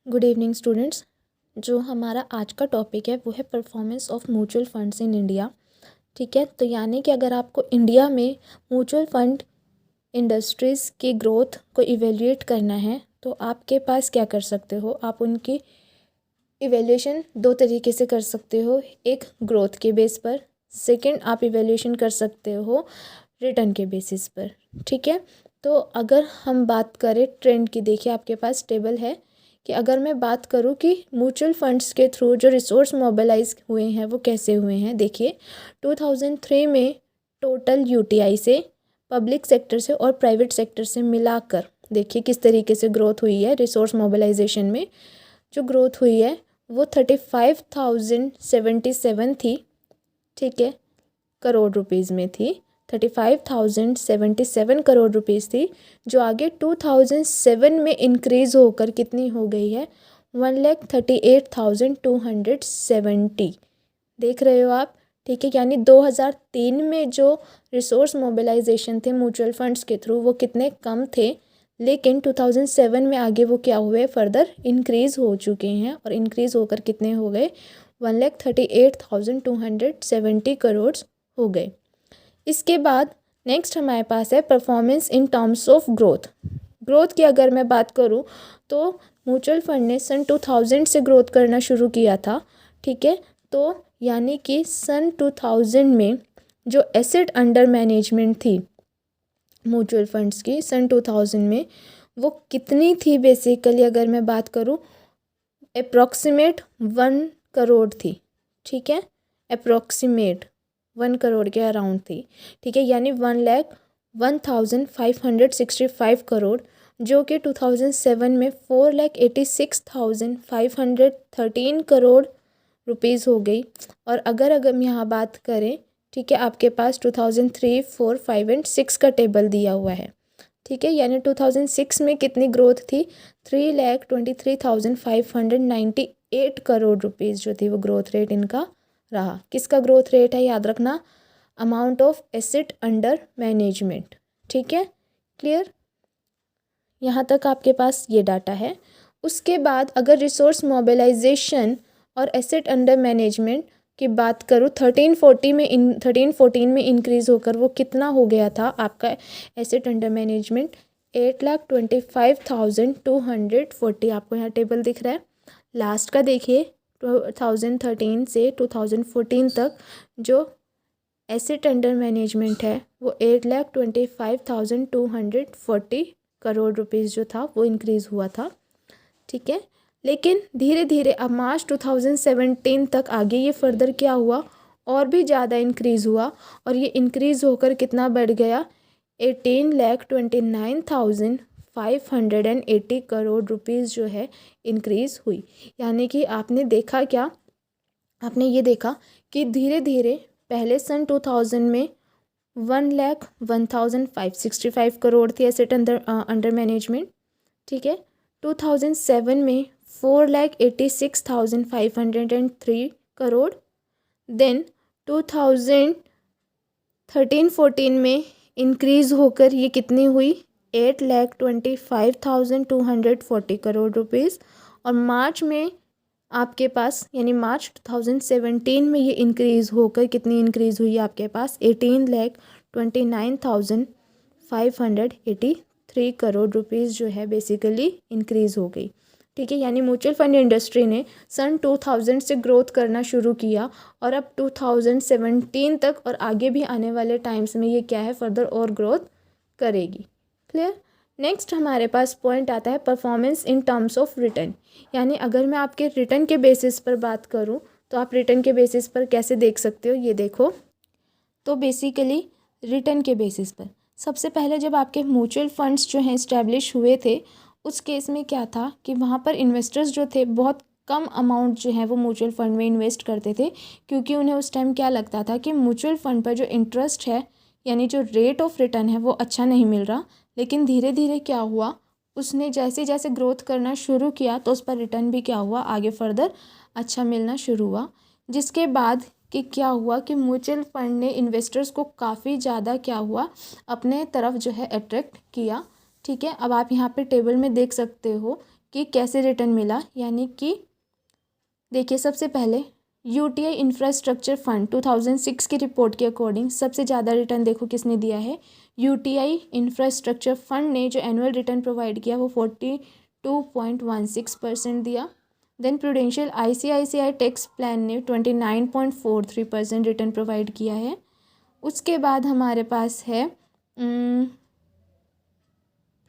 Good evening students. जो हमारा आज का टॉपिक है वो है performance of mutual funds in India. ठीक है, तो यानी कि अगर आपको इंडिया में म्यूचुअल फंड इंडस्ट्रीज़ की ग्रोथ को इवेल्युएट करना है तो आपके पास क्या कर सकते हो, आप उनकी इवेल्यूएशन दो तरीके से कर सकते हो। एक ग्रोथ के बेस पर, सेकंड आप इवेल्यूएशन कर सकते हो रिटर्न के बेसिस पर। ठीक है, तो अगर हम बात करें ट्रेंड की, देखिए आपके पास टेबल है कि अगर मैं बात करूं कि म्यूचुअल फंड्स के थ्रू जो रिसोर्स मोबिलाइज हुए हैं वो कैसे हुए हैं। देखिए 2003 में टोटल यूटीआई से, पब्लिक सेक्टर से और प्राइवेट सेक्टर से मिलाकर देखिए किस तरीके से ग्रोथ हुई है। रिसोर्स मोबिलाइजेशन में जो ग्रोथ हुई है वो 35,077 थी। ठीक है, करोड़ रुपीज़ में थी, 35,077 करोड़ रुपीज़ थी, जो आगे 2007 में इंक्रीज़ होकर कितनी हो गई है, 1,38,270। देख रहे हो आप। ठीक है, यानी 2003 में जो रिसोर्स मोबिलाइजेशन थे म्यूचुअल फंड्स के थ्रू वो कितने कम थे, लेकिन 2007 में आगे वो क्या हुए, फर्दर इंक्रीज़ हो चुके हैं और इंक्रीज़ होकर कितने हो गए, 1,38,270 करोड़ हो गए। इसके बाद नेक्स्ट हमारे पास है performance in terms of growth. Growth की अगर मैं बात करूँ तो म्यूचुअल फंड ने सन 2000 से ग्रोथ करना शुरू किया था। ठीक है, तो यानी कि सन 2000 में जो एसेट अंडर मैनेजमेंट थी म्यूचुअल फंड्स की सन 2000 में वो कितनी थी, बेसिकली अगर मैं बात करूँ अप्रॉक्सीमेट 1 करोड़ थी। ठीक है, अप्रॉक्सीमेट 1 करोड़ के अराउंड थी। ठीक है, यानी 1,01,565 करोड़, जो कि 2007 में 4,86,513 करोड़ रुपीज़ हो गई। और अगर हम यहाँ बात करें, ठीक है, आपके पास 2003, 4, 5 एंड 6 का टेबल दिया हुआ है। ठीक है, यानी 2006 में कितनी ग्रोथ थी, 3,23,598 करोड़ रुपीज़ जो थी वो ग्रोथ रेट इनका रहा। किसका ग्रोथ रेट है, याद रखना, amount of asset under management. ठीक है, क्लियर, यहाँ तक आपके पास ये डाटा है। उसके बाद अगर रिसोर्स मोबिलाइजेशन और एसेट अंडर मैनेजमेंट की बात करूँ, 1314 में इंक्रीज़ होकर वो कितना हो गया था आपका एसेट अंडर मैनेजमेंट, 8,25,240। आपको यहाँ टेबल दिख रहा है। लास्ट का देखिए 2013 से 2014 तक जो एसेट अंडर मैनेजमेंट है वो 8,25,240 करोड़ रुपीज़ जो था वो इंक्रीज़ हुआ था। ठीक है, लेकिन धीरे धीरे अब मार्च 2017 तक आगे ये फर्दर क्या हुआ, और भी ज़्यादा इंक्रीज़ हुआ और ये इंक्रीज़ होकर कितना बढ़ गया, 18,29,580 करोड़ रुपीज़ जो है इंक्रीज़ हुई। यानी कि आपने देखा क्या, आपने ये देखा कि धीरे धीरे पहले सन 2000 में 1,01,565 करोड़ थी एसेट अंडर मैनेजमेंट। ठीक है, 2007 में 4,86,503 करोड़। देन 2013-14 में इंक्रीज़ होकर ये कितनी हुई, 8,25,240 करोड़ रुपीज़। और मार्च में आपके पास, यानी मार्च 2017 में ये इंक्रीज़ होकर कितनी इंक्रीज़ हुई आपके पास, 18,29,583 करोड़ रुपीज़ जो है बेसिकली इंक्रीज़ हो गई। ठीक है, यानी म्यूचुअल फंड इंडस्ट्री ने सन 2000 से ग्रोथ करना शुरू किया और अब 2017 तक और आगे भी आने वाले टाइम्स में ये क्या है, फर्दर और ग्रोथ करेगी। क्लियर। नेक्स्ट हमारे पास पॉइंट आता है performance in terms of return. यानी अगर मैं आपके रिटर्न के बेसिस पर बात करूं तो आप रिटर्न के बेसिस पर कैसे देख सकते हो, ये देखो। तो बेसिकली रिटर्न के बेसिस पर सबसे पहले जब आपके म्यूचुअल फंड्स जो हैं इस्टेब्लिश हुए थे, उस केस में क्या था कि वहाँ पर इन्वेस्टर्स जो थे बहुत कम अमाउंट जो है वो म्यूचुअल फंड में इन्वेस्ट करते थे, क्योंकि उन्हें उस टाइम क्या लगता था कि म्यूचुअल फंड पर जो इंटरेस्ट है, यानी जो रेट ऑफ रिटर्न है वो अच्छा नहीं मिल रहा। लेकिन धीरे धीरे क्या हुआ, उसने जैसे जैसे ग्रोथ करना शुरू किया तो उस पर रिटर्न भी क्या हुआ, आगे फर्दर अच्छा मिलना शुरू हुआ। जिसके बाद कि क्या हुआ कि म्यूचुअल फंड ने इन्वेस्टर्स को काफ़ी ज़्यादा क्या हुआ, अपने तरफ जो है अट्रैक्ट किया। ठीक है, अब आप यहाँ पे टेबल में देख सकते हो कि कैसे रिटर्न मिला, यानी कि देखिए सबसे पहले यूटीआई इंफ्रास्ट्रक्चर फंड 2006 की रिपोर्ट के अकॉर्डिंग सबसे ज़्यादा रिटर्न देखो किसने दिया है, यूटीआई इंफ्रास्ट्रक्चर फंड ने जो एनुअल रिटर्न प्रोवाइड किया वो 42.16% दिया। Then Prudential ICICI tax plan ने 29.43% रिटर्न प्रोवाइड किया है। उसके बाद हमारे पास है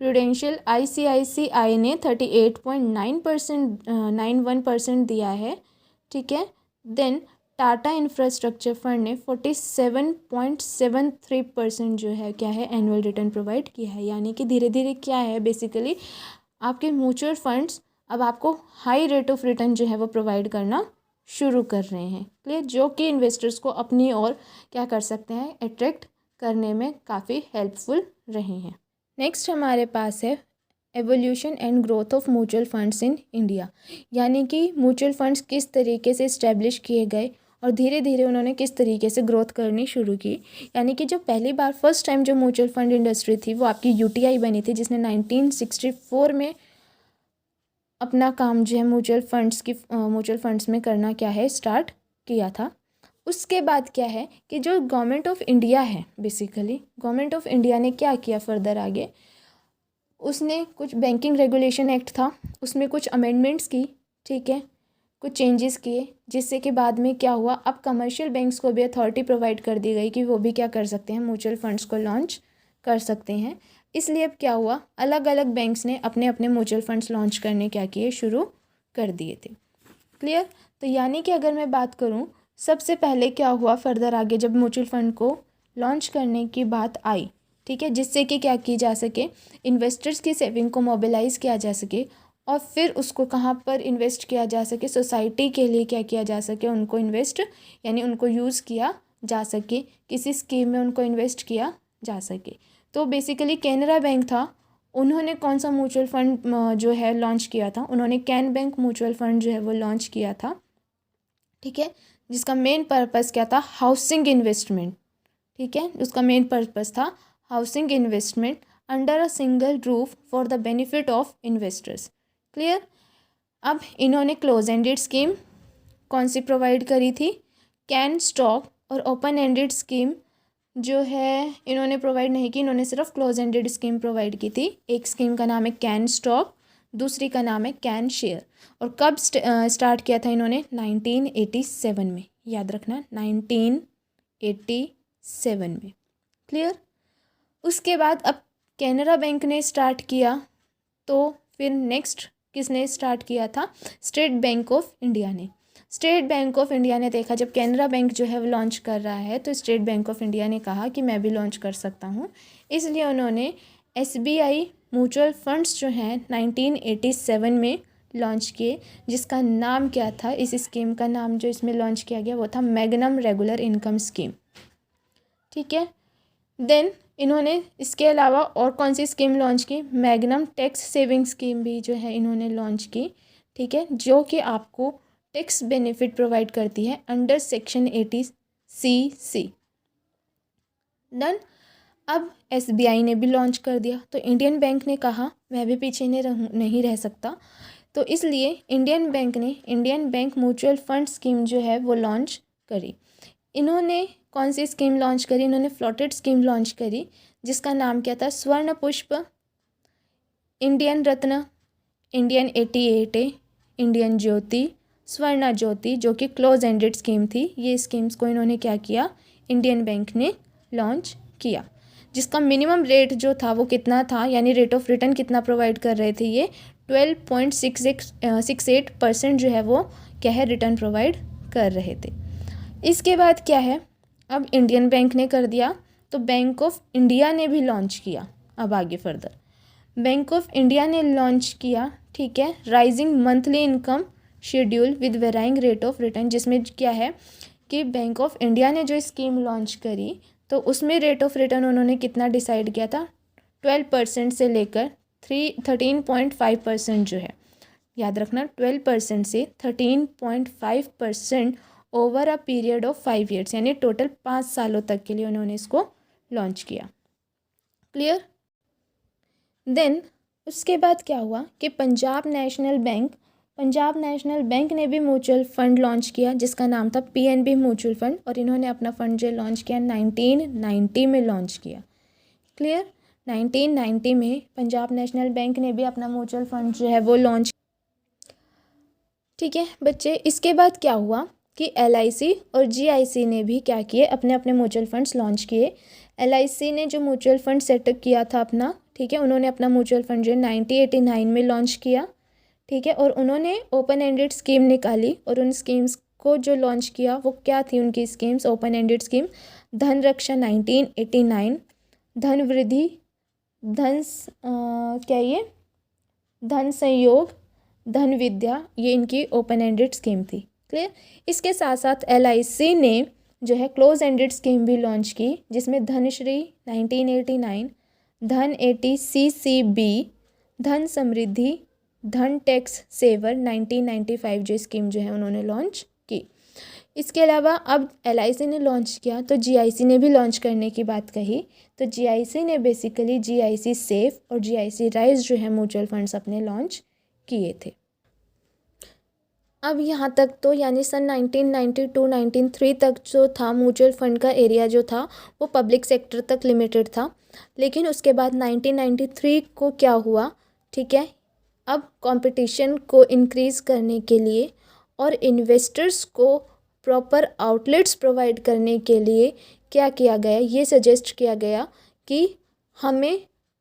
प्रूडेंशियल आईसीआईसीआई ने 38.91% दिया है, ठीक है। देन टाटा इंफ्रास्ट्रक्चर फंड ने 47.73% जो है क्या है एनुअल रिटर्न प्रोवाइड किया है। यानी कि धीरे धीरे क्या है बेसिकली आपके म्यूचुअल फंड्स अब आपको हाई रेट ऑफ रिटर्न जो है वो प्रोवाइड करना शुरू कर रहे हैं, क्लियर, जो कि इन्वेस्टर्स को अपनी ओर क्या कर सकते हैं, अट्रैक्ट करने में काफ़ी हेल्पफुल रहे हैं। नेक्स्ट हमारे पास है evolution and growth of mutual funds in India, यानी कि म्यूचुअल फंड्स किस तरीके से इस्टेब्लिश किए गए और धीरे धीरे उन्होंने किस तरीके से ग्रोथ करनी शुरू की। यानी कि जो पहली बार फर्स्ट टाइम जो म्यूचुअल फंड इंडस्ट्री थी वो आपकी यूटीआई बनी थी, जिसने 1964 में अपना काम जो है म्यूचुअल फंड्स में करना क्या है स्टार्ट किया था। उसके बाद क्या है कि जो गवर्नमेंट ऑफ इंडिया है, बेसिकली गवर्नमेंट ऑफ इंडिया ने क्या किया फर्दर आगे, उसने कुछ बैंकिंग रेगुलेशन एक्ट था उसमें कुछ अमेंडमेंट्स की, ठीक है, कुछ चेंजेस किए, जिससे कि बाद में क्या हुआ, अब कमर्शियल बैंक्स को भी अथॉरिटी प्रोवाइड कर दी गई कि वो भी क्या कर सकते हैं, म्यूचुअल फंड्स को लॉन्च कर सकते हैं। इसलिए अब क्या हुआ, अलग अलग बैंक्स ने अपने अपने म्यूचुअल फंड्स लॉन्च करने क्या किए, शुरू कर दिए थे, क्लियर। तो यानी कि अगर मैं बात करूँ सबसे पहले क्या हुआ फर्दर आगे जब म्यूचुअल फंड को लॉन्च करने की बात आई, ठीक है, जिससे कि क्या की जा सके, इन्वेस्टर्स की सेविंग को मोबिलाइज़ किया जा सके और फिर उसको कहाँ पर इन्वेस्ट किया जा सके, सोसाइटी के लिए क्या किया जा सके, उनको इन्वेस्ट यानी उनको यूज़ किया जा सके, किसी स्कीम में उनको इन्वेस्ट किया जा सके। तो बेसिकली कैनरा बैंक था, उन्होंने कौन सा म्यूचुअल फंड जो है लॉन्च किया था, उन्होंने कैन बैंक म्यूचुअल फंड जो है वो लॉन्च किया था, ठीक है, जिसका मेन पर्पस क्या था, हाउसिंग इन्वेस्टमेंट, ठीक है, उसका मेन पर्पस था housing investment under a single roof for the benefit of investors, clear. अब इन्होंने क्लोज एंडेड स्कीम कौन सी प्रोवाइड करी थी, कैन स्टॉक, और ओपन एंडेड स्कीम जो है इन्होंने प्रोवाइड नहीं की, इन्होंने सिर्फ क्लोज एंडेड स्कीम प्रोवाइड की थी। एक स्कीम का नाम है कैन स्टॉक, दूसरी का नाम है कैन शेयर। और कब स्टार्ट किया था इन्होंने, 1987 में, याद रखना 1987 में, क्लियर। उसके बाद अब कैनरा बैंक ने स्टार्ट किया, तो फिर नेक्स्ट किसने स्टार्ट किया था, स्टेट बैंक ऑफ इंडिया ने। स्टेट बैंक ऑफ इंडिया ने देखा जब कैनरा बैंक जो है वो लॉन्च कर रहा है, तो स्टेट बैंक ऑफ इंडिया ने कहा कि मैं भी लॉन्च कर सकता हूँ, इसलिए उन्होंने एसबीआई म्यूचुअल फंड्स जो हैं 1987 में लॉन्च किए, जिसका नाम क्या था, इस स्कीम का नाम जो इसमें लॉन्च किया गया वो था मैग्नम रेगुलर इनकम स्कीम, ठीक है। देन इन्होंने इसके अलावा और कौन सी स्कीम लॉन्च की, मैग्नम टैक्स सेविंग स्कीम भी जो है इन्होंने लॉन्च की, ठीक है, जो कि आपको टैक्स बेनिफिट प्रोवाइड करती है अंडर सेक्शन 80CC। डन। अब एसबीआई ने भी लॉन्च कर दिया, तो इंडियन बैंक ने कहा मैं भी पीछे नहीं रह सकता, तो इसलिए इंडियन बैंक ने Indian bank mutual fund scheme जो है वो लॉन्च करी। इन्होंने कौन सी स्कीम लॉन्च करी, इन्होंने फ्लोटेड स्कीम लॉन्च करी, जिसका नाम क्या था, स्वर्ण पुष्प, इंडियन रत्न, इंडियन 88A, इंडियन ज्योति, स्वर्णा ज्योति, जो कि क्लोज एंडेड स्कीम थी। ये स्कीम्स को इन्होंने क्या किया, इंडियन बैंक ने लॉन्च किया, जिसका मिनिमम रेट जो था वो कितना था, यानी रेट ऑफ रिटर्न कितना प्रोवाइड कर रहे थे, ये 12.68% जो है वो क्या है रिटर्न प्रोवाइड कर रहे थे। इसके बाद क्या है, अब इंडियन बैंक ने कर दिया, तो बैंक ऑफ इंडिया ने भी लॉन्च किया। अब आगे फर्दर बैंक ऑफ इंडिया ने लॉन्च किया, ठीक है, rising monthly income schedule with varying rate of return, जिसमें क्या है कि बैंक ऑफ इंडिया ने जो स्कीम लॉन्च करी तो उसमें रेट ऑफ रिटर्न उन्होंने कितना डिसाइड किया था, 12% से लेकर 13.5% जो है, याद रखना 12% से 13.5% over a period of 5 years, यानी टोटल 5 सालों तक के लिए उन्होंने इसको लॉन्च किया, क्लियर। देन उसके बाद क्या हुआ कि पंजाब नेशनल बैंक ने भी म्यूचुअल फंड लॉन्च किया जिसका नाम था पीएनबी म्यूचुअल फंड, और इन्होंने अपना फंड जो लॉन्च किया 1990 में लॉन्च किया। क्लियर। 1990 में पंजाब नेशनल बैंक ने भी अपना म्यूचुअल फंड जो है वो लॉन्च। ठीक है बच्चे, इसके बाद क्या हुआ कि एलआईसी और जीआईसी ने भी क्या किए, अपने अपने म्यूचुअल फंड्स लॉन्च किए। एलआईसी ने जो म्यूचुअल फंड सेटअप किया था अपना, ठीक है, उन्होंने अपना म्यूचुअल फंड जो 1989 में लॉन्च किया। ठीक है, और उन्होंने ओपन एंडेड स्कीम निकाली, और उन स्कीम्स को जो लॉन्च किया वो क्या थी उनकी स्कीम्स, ओपन एंडेड स्कीम, धन रक्षा 1989, धन वृद्धि, क्या ये धन संयोग, धन विद्या, ये इनकी ओपन एंडेड स्कीम थी। क्लियर। इसके साथ साथ एलआईसी ने जो है क्लोज एंडेड स्कीम भी लॉन्च की जिसमें धनश्री 1989, धन 80 सीसीबी, धन समृद्धि, धन टैक्स सेवर 1995 जो स्कीम जो है उन्होंने लॉन्च की। इसके अलावा अब एलआईसी ने लॉन्च किया तो जीआईसी ने भी लॉन्च करने की बात कही, तो जीआईसी ने बेसिकली जीआईसी सेफ और जीआईसी राइज जो है म्यूचुअल फंड्स अपने लॉन्च किए थे। अब यहाँ तक तो यानी सन 1992-93 तक जो था म्यूचुअल फंड का एरिया जो था वो पब्लिक सेक्टर तक लिमिटेड था, लेकिन उसके बाद 1993 को क्या हुआ, ठीक है, अब कंपटीशन को इंक्रीज़ करने के लिए और इन्वेस्टर्स को प्रॉपर आउटलेट्स प्रोवाइड करने के लिए क्या किया गया, ये सजेस्ट किया गया कि हमें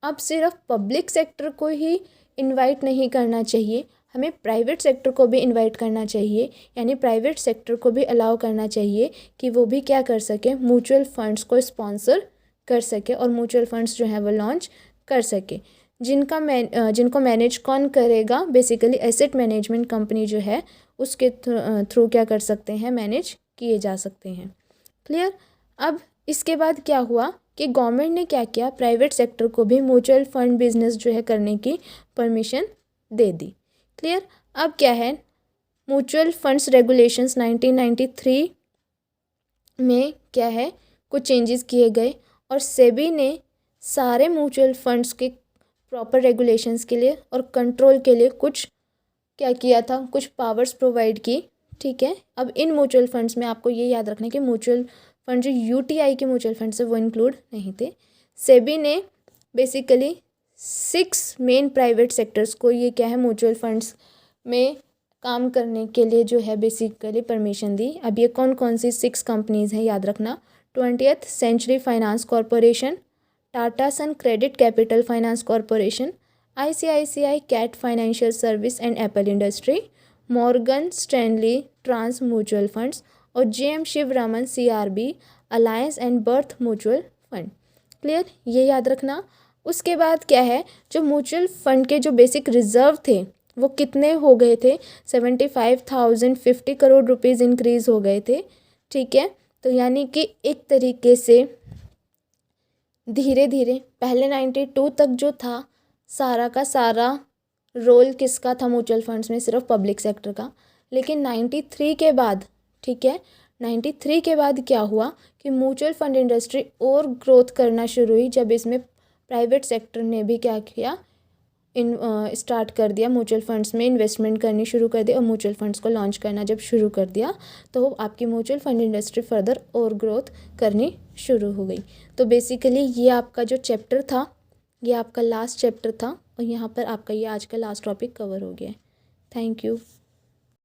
अब सिर्फ पब्लिक सेक्टर को ही इनवाइट नहीं करना चाहिए, हमें प्राइवेट सेक्टर को भी इनवाइट करना चाहिए, यानी प्राइवेट सेक्टर को भी अलाउ करना चाहिए कि वो भी क्या कर सके, म्यूचुअल फंड्स को स्पॉन्सर कर सके और म्यूचुअल फंड्स जो है वो लॉन्च कर सके। जिनको मैनेज कौन करेगा, बेसिकली एसेट मैनेजमेंट कंपनी जो है उसके थ्रू क्या कर सकते हैं, मैनेज किए जा सकते हैं। क्लियर। अब इसके बाद क्या हुआ कि गवर्नमेंट ने क्या किया, प्राइवेट सेक्टर को भी म्यूचुअल फंड बिजनेस जो है करने की परमिशन दे दी। क्लियर। अब क्या है, म्यूचुअल फंड्स रेगुलेशंस 1993 में क्या है, कुछ चेंजेस किए गए और सेबी ने सारे म्यूचुअल फंड्स के प्रॉपर रेगुलेशंस के लिए और कंट्रोल के लिए कुछ क्या किया था, कुछ पावर्स प्रोवाइड की। ठीक है। अब इन म्यूचुअल फंड्स में आपको ये याद रखना है कि म्यूचुअल फंड जो यूटीआई के म्यूचुअल फंड्स है वो इंक्लूड नहीं थे। सेबी ने बेसिकली 6 मेन प्राइवेट सेक्टर्स को ये क्या है म्यूचुअल फंड्स में काम करने के लिए जो है बेसिकली परमिशन दी। अब ये कौन कौन सी 6 कंपनीज़ हैं याद रखना, 20th century finance corporation, Tata son credit capital finance corporation, ICICI cat financial service and apple industry, Morgan Stanley trans mutual funds और JM Shivraman CRB alliance and birth mutual fund. Clear, ये याद रखना। उसके बाद क्या है, जो म्यूचुअल फंड के जो बेसिक रिजर्व थे वो कितने हो गए थे, 75,050 करोड़ रुपीज़ इंक्रीज़ हो गए थे। ठीक है, तो यानी कि एक तरीके से धीरे धीरे पहले 92 तक जो था सारा का सारा रोल किसका था म्यूचुअल फंड्स में, सिर्फ पब्लिक सेक्टर का। लेकिन 93 के बाद, ठीक है, 93 के बाद क्या हुआ कि म्यूचुअल फंड इंडस्ट्री और ग्रोथ करना शुरू हुई जब इसमें प्राइवेट सेक्टर ने भी क्या किया, स्टार्ट कर दिया, म्यूचुअल फंड्स में इन्वेस्टमेंट करनी शुरू कर दी और म्यूचुअल फंड्स को लॉन्च करना जब शुरू कर दिया तो आपकी म्यूचुअल फंड इंडस्ट्री फर्दर और ग्रोथ करनी शुरू हो गई। तो बेसिकली ये आपका जो चैप्टर था ये आपका लास्ट चैप्टर था और यहाँ पर आपका ये आज का लास्ट टॉपिक कवर हो गया है। Thank you.